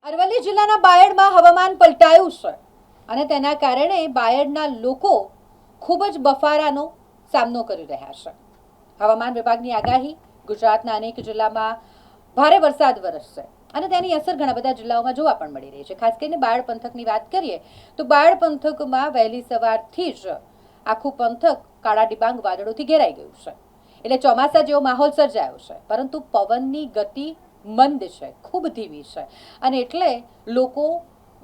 અરવલ્લી જિલ્લાના બાયડમાં હવામાન પલટાયું છે અને તેના કારણે બાયડના લોકો ખૂબ જ બફારાનો સામનો કરી રહ્યા છે. હવામાન વિભાગની આગાહી ગુજરાતના અનેક જિલ્લામાં ભારે વરસાદ વરસશે અને તેની અસર ઘણા બધા જિલ્લાઓમાં જોવા પણ મળી રહી છે. ખાસ કરીને બાયડ પંથકની વાત કરીએ તો બાયડ પંથકમાં વહેલી સવારથી જ આખું પંથક કાળા ડિબાંગ વાદળોથી ઘેરાઈ ગયું છે. એટલે ચોમાસા જેવો માહોલ સર્જાયો છે, પરંતુ પવનની ગતિ મંદ છે, ખૂબ ધીમી છે અને એટલે લોકો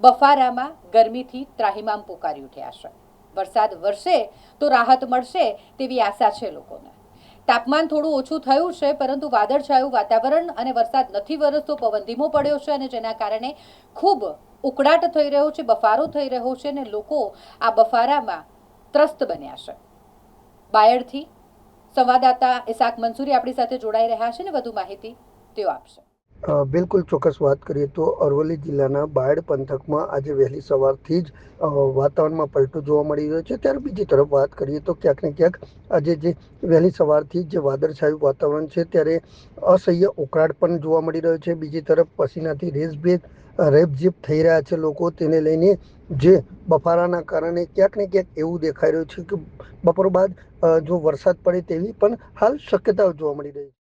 બફારામાં ગરમીથી ત્રાહિમામ પોકારી ઉઠ્યા છે. વરસાદ વરસે તો રાહત મળશે તેવી આશા છે લોકોને. તાપમાન થોડું ઓછું થયું છે, પરંતુ વાદળછાયું વાતાવરણ અને વરસાદ નથી વરસતો, પવન ધીમો પડ્યો છે અને જેના કારણે ખૂબ ઉકળાટ થઈ રહ્યો છે, બફારો થઈ રહ્યો છે અને લોકો આ બફારામાં ત્રસ્ત બન્યા છે. બાયડથી સંવાદદાતા ઇસાક મંસૂરી આપણી સાથે જોડાઈ રહ્યા છે ને વધુ માહિતી તેઓ આપશે. બિલકુલ ચોક્કસ વાત કરીએ તો અરવલ્લી જિલ્લાના બાયડ પંથકમાં આજે વહેલી સવારથી જ વાતાવરણમાં પલટો જોવા મળી રહ્યો છે. ત્યારે બીજી તરફ વાત કરીએ તો ક્યાંક ને ક્યાંક આજે જે વહેલી સવારથી જે વાદળછાયું વાતાવરણ છે ત્યારે અસહ્ય ઉકળાટ પણ જોવા મળી રહ્યો છે. બીજી તરફ પસીનાથી રેપઝેપ થઈ રહ્યા છે લોકો, તેને લઈને જે બફારાના કારણે ક્યાંક ને ક્યાંક એવું દેખાઈ રહ્યું છે કે બપોર બાદ જો વરસાદ પડે તેવી પણ હાલ શક્યતાઓ જોવા મળી રહી છે.